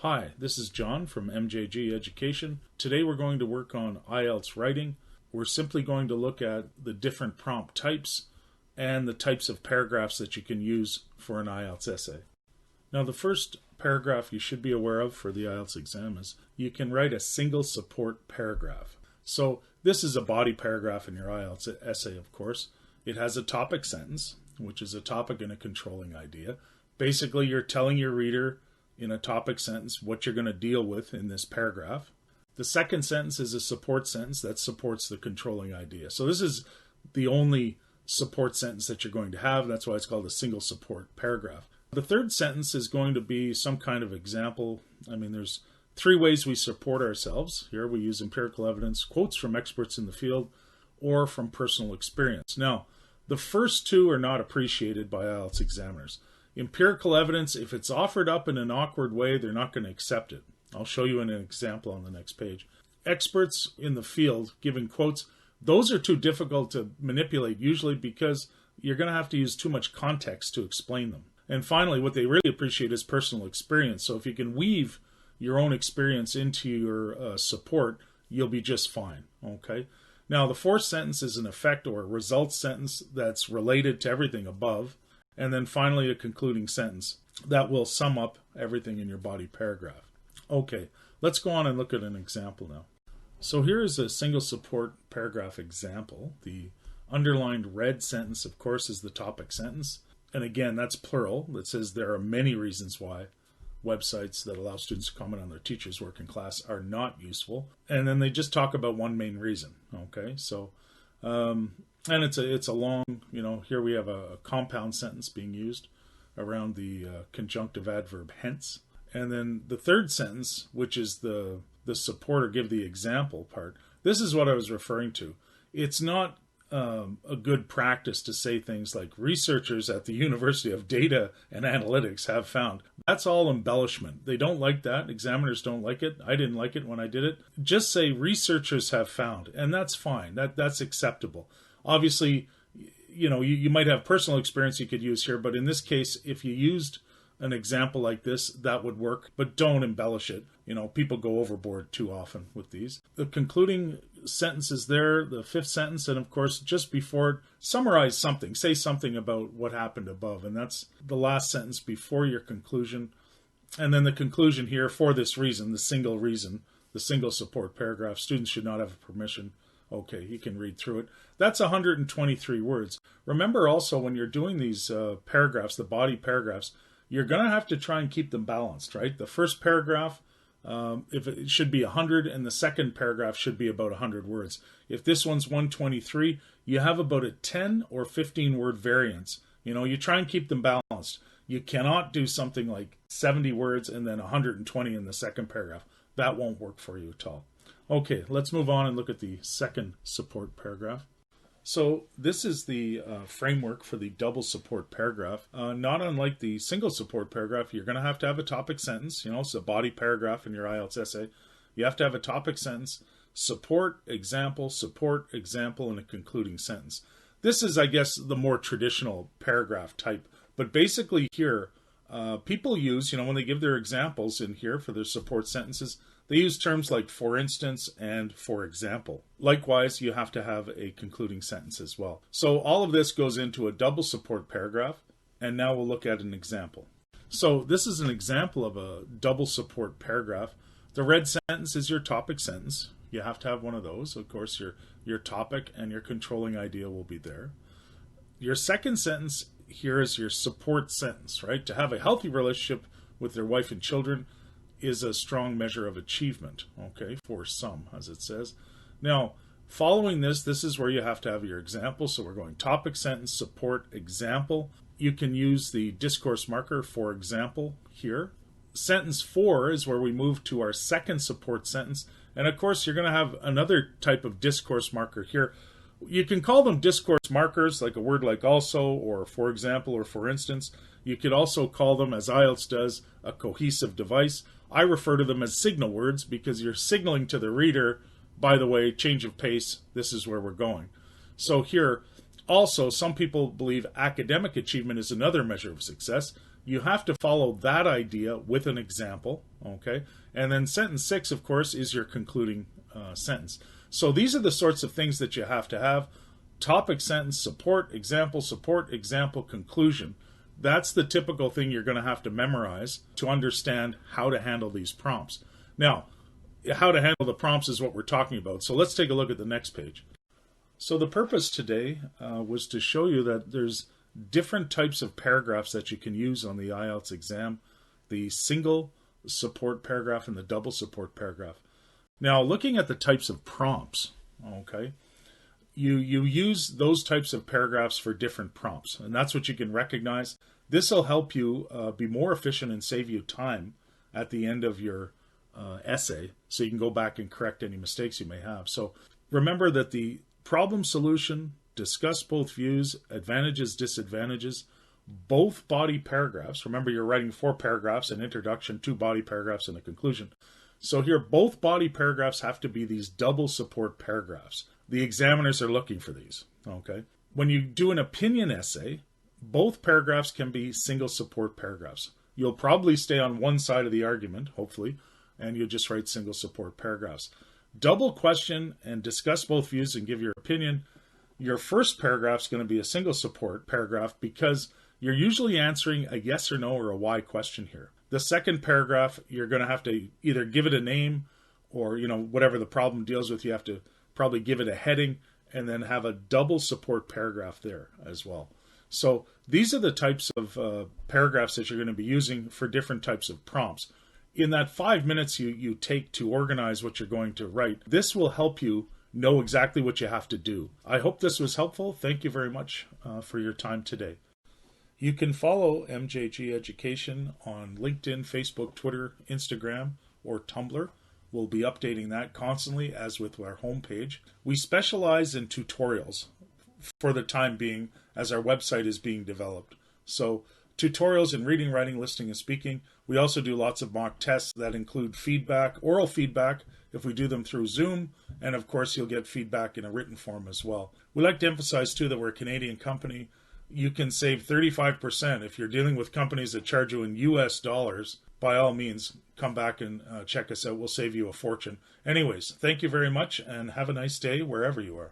Hi, this is John from MJG Education. Today we're going to work on IELTS writing. We're simply going to look at the different prompt types and the types of paragraphs that you can use for an IELTS essay. Now, the first paragraph you should be aware of for the IELTS exam is you can write a single support paragraph. So this is a body paragraph in your IELTS essay, of course. It has a topic sentence, which is a topic and a controlling idea. Basically, you're telling your reader in a topic sentence what you're going to deal with in this paragraph. The second sentence is a support sentence that supports the controlling idea. So this is the only support sentence that you're going to have. That's why it's called a single support paragraph. The third sentence is going to be some kind of example. There's three ways we support ourselves. Here we use empirical evidence, quotes from experts in the field, or from personal experience. Now, the first two are not appreciated by IELTS examiners. Empirical evidence, if it's offered up in an awkward way, they're not going to accept it. I'll show you an example on the next page. Experts in the field giving quotes, those are too difficult to manipulate usually because you're going to have to use too much context to explain them. And finally, what they really appreciate is personal experience. So if you can weave your own experience into your support, you'll be just fine. Okay. Now, the fourth sentence is an effect or results sentence that's related to everything above. And then finally, a concluding sentence that will sum up everything in your body paragraph. Okay, let's go on and look at an example now. So here is a single support paragraph example. The underlined red sentence, of course, is the topic sentence. And again, that's plural. That says there are many reasons why websites that allow students to comment on their teachers' work in class are not useful. And then they just talk about one main reason. Okay, so and it's a long, here we have a compound sentence being used around the conjunctive adverb hence. And then the third sentence, which is the support or give the example part, this is what I was referring to. It's not a good practice to say things like researchers at the University of Data and Analytics have found. That's all embellishment. They don't like that. Examiners don't like it. I didn't like it when I did it. Just say researchers have found, and that's fine. That's acceptable. Obviously, you might have personal experience you could use here, but in this case, if you used an example like this, that would work, but don't embellish it. People go overboard too often with these. The concluding sentence is there, the fifth sentence, and of course, just before, summarize something, say something about what happened above, and that's the last sentence before your conclusion. And then the conclusion here, for this reason, the single support paragraph, students should not have permission. Okay, you can read through it. That's 123 words. Remember also when you're doing these paragraphs, the body paragraphs, you're going to have to try and keep them balanced, right? The first paragraph, if it should be 100, and the second paragraph should be about 100 words. If this one's 123, you have about a 10 or 15 word variance. You try and keep them balanced. You cannot do something like 70 words and then 120 in the second paragraph. That won't work for you at all. Okay, let's move on and look at the second support paragraph. So this is the framework for the double support paragraph. Not unlike the single support paragraph, you're going to have a topic sentence. It's a body paragraph in your IELTS essay. You have to have a topic sentence, support, example, and a concluding sentence. This is, I guess, the more traditional paragraph type. But basically here, people use, when they give their examples in here for their support sentences, they use terms like for instance and for example. Likewise, you have to have a concluding sentence as well. So all of this goes into a double support paragraph, and now we'll look at an example. So this is an example of a double support paragraph. The red sentence is your topic sentence. You have to have one of those. Of course, your topic and your controlling idea will be there. Your second sentence here is your support sentence, right? To have a healthy relationship with their wife and children is a strong measure of achievement, okay, for some, as it says. Now, following this is where you have to have your example. So we're going topic sentence, support, example. You can use the discourse marker, for example, here. Sentence 4 is where we move to our second support sentence. And of course, you're going to have another type of discourse marker here. You can call them discourse markers, like a word like also, or for example, or for instance. You could also call them, as IELTS does, a cohesive device. I refer to them as signal words because you're signaling to the reader, by the way, change of pace, this is where we're going. So here, also, some people believe academic achievement is another measure of success. You have to follow that idea with an example, okay? And then sentence 6, of course, is your concluding sentence. So these are the sorts of things that you have to have. Topic, sentence, support, example, conclusion. That's the typical thing you're going to have to memorize to understand how to handle these prompts. Now, how to handle the prompts is what we're talking about. So let's take a look at the next page. So the purpose today was to show you that there's different types of paragraphs that you can use on the IELTS exam, the single support paragraph and the double support paragraph. Now, looking at the types of prompts, okay, you use those types of paragraphs for different prompts, and that's what you can recognize. This will help you be more efficient and save you time at the end of your essay, so you can go back and correct any mistakes you may have. So remember that the problem solution, discuss both views, advantages, disadvantages, both body paragraphs. Remember, you're writing 4 paragraphs, an introduction, 2 body paragraphs, and a conclusion. So here, both body paragraphs have to be these double support paragraphs. The examiners are looking for these, okay? When you do an opinion essay, both paragraphs can be single support paragraphs. You'll probably stay on one side of the argument, hopefully, and you'll just write single support paragraphs. Double question and discuss both views and give your opinion. Your first paragraph is going to be a single support paragraph because you're usually answering a yes or no or a why question here. The second paragraph, you're going to have to either give it a name or, whatever the problem deals with, you have to probably give it a heading and then have a double support paragraph there as well. So these are the types of paragraphs that you're going to be using for different types of prompts. In that 5 minutes you take to organize what you're going to write, this will help you know exactly what you have to do. I hope this was helpful. Thank you very much for your time today. You can follow MJG Education on LinkedIn, Facebook, Twitter, Instagram, or Tumblr. We'll be updating that constantly, as with our homepage. We specialize in tutorials for the time being, as our website is being developed. So tutorials in reading, writing, listening, and speaking. We also do lots of mock tests that include feedback, oral feedback, if we do them through Zoom, and of course you'll get feedback in a written form as well. We like to emphasize too that we're a Canadian company. You can save 35% if you're dealing with companies that charge you in US dollars. By all means, come back and check us out. We'll save you a fortune. Anyways, thank you very much and have a nice day wherever you are.